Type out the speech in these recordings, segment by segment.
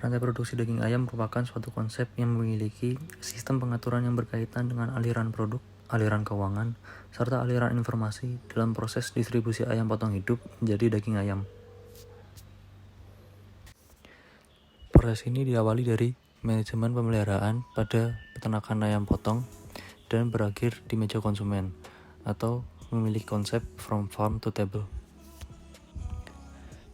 Rantai produksi daging ayam merupakan suatu konsep yang memiliki sistem pengaturan yang berkaitan dengan aliran produk, aliran keuangan, serta aliran informasi dalam proses distribusi ayam potong hidup menjadi daging ayam. Proses ini diawali dari manajemen pemeliharaan pada peternakan ayam potong dan berakhir di meja konsumen, atau memiliki konsep from farm to table.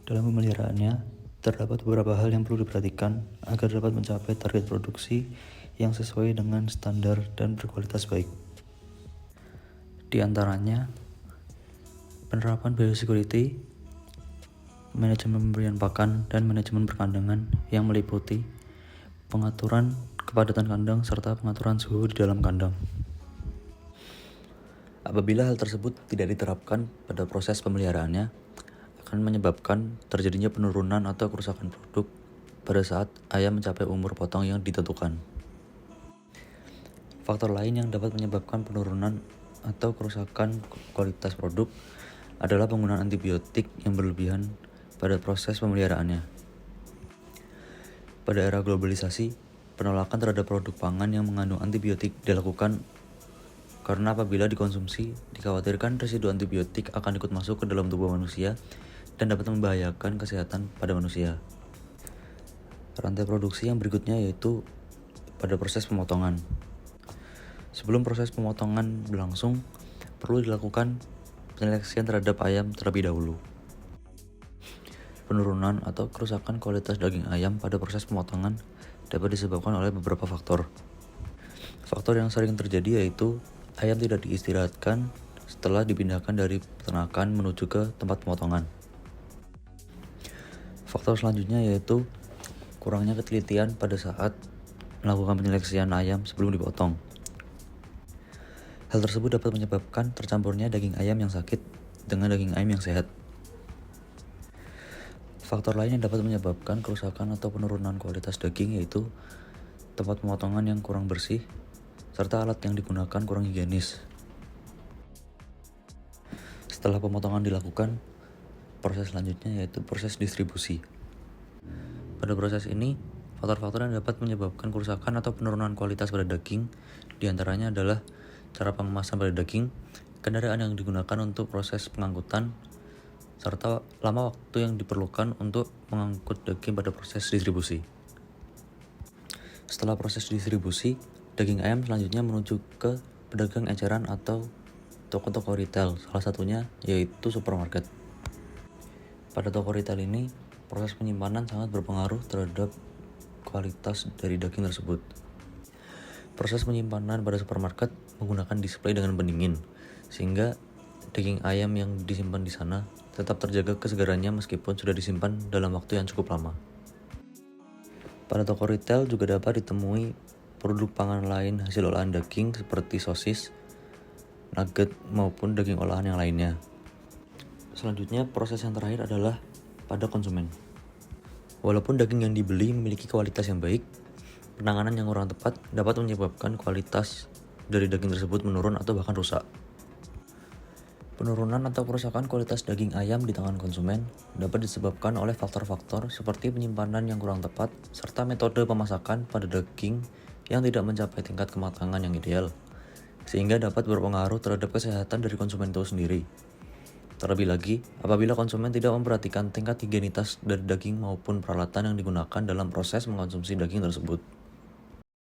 Dalam pemeliharaannya, terdapat beberapa hal yang perlu diperhatikan agar dapat mencapai target produksi yang sesuai dengan standar dan berkualitas baik. Di antaranya, penerapan biosecurity, manajemen pemberian pakan, dan manajemen perkandangan yang meliputi pengaturan kepadatan kandang serta pengaturan suhu di dalam kandang. Apabila hal tersebut tidak diterapkan pada proses pemeliharaannya, akan menyebabkan terjadinya penurunan atau kerusakan produk pada saat ayam mencapai umur potong yang ditentukan. Faktor lain yang dapat menyebabkan penurunan atau kerusakan kualitas produk adalah penggunaan antibiotik yang berlebihan pada proses pemeliharaannya. Pada era globalisasi, penolakan terhadap produk pangan yang mengandung antibiotik dilakukan karena apabila dikonsumsi, dikhawatirkan residu antibiotik akan ikut masuk ke dalam tubuh manusia dan dapat membahayakan kesehatan pada manusia. Rantai produksi yang berikutnya yaitu pada proses pemotongan. Sebelum proses pemotongan berlangsung, perlu dilakukan penyeleksian terhadap ayam terlebih dahulu. Penurunan atau kerusakan kualitas daging ayam pada proses pemotongan dapat disebabkan oleh beberapa faktor. Faktor yang sering terjadi yaitu ayam tidak diistirahatkan setelah dipindahkan dari peternakan menuju ke tempat pemotongan. Faktor selanjutnya yaitu kurangnya ketelitian pada saat melakukan penyeleksian ayam sebelum dipotong. Hal tersebut dapat menyebabkan tercampurnya daging ayam yang sakit dengan daging ayam yang sehat. Faktor lain yang dapat menyebabkan kerusakan atau penurunan kualitas daging yaitu tempat pemotongan yang kurang bersih, serta alat yang digunakan kurang higienis. Setelah pemotongan dilakukan, proses selanjutnya yaitu proses distribusi. Pada proses ini, faktor-faktor yang dapat menyebabkan kerusakan atau penurunan kualitas pada daging diantaranya adalah cara pengemasan pada daging, kendaraan yang digunakan untuk proses pengangkutan, serta lama waktu yang diperlukan untuk mengangkut daging pada proses distribusi. Setelah proses distribusi, daging ayam selanjutnya menuju ke pedagang eceran atau toko-toko retail, salah satunya yaitu supermarket. Pada toko retail ini, proses penyimpanan sangat berpengaruh terhadap kualitas dari daging tersebut. Proses penyimpanan pada supermarket menggunakan display dengan pendingin, sehingga daging ayam yang disimpan di sana tetap terjaga kesegarannya meskipun sudah disimpan dalam waktu yang cukup lama. Pada toko retail juga dapat ditemui produk pangan lain hasil olahan daging seperti sosis, nugget, maupun daging olahan yang lainnya. Selanjutnya, proses yang terakhir adalah pada konsumen. Walaupun daging yang dibeli memiliki kualitas yang baik, penanganan yang kurang tepat dapat menyebabkan kualitas dari daging tersebut menurun atau bahkan rusak. Penurunan atau kerusakan kualitas daging ayam di tangan konsumen dapat disebabkan oleh faktor-faktor seperti penyimpanan yang kurang tepat serta metode pemasakan pada daging yang tidak mencapai tingkat kematangan yang ideal, sehingga dapat berpengaruh terhadap kesehatan dari konsumen itu sendiri. Terlebih lagi, apabila konsumen tidak memperhatikan tingkat higienitas dari daging maupun peralatan yang digunakan dalam proses mengkonsumsi daging tersebut.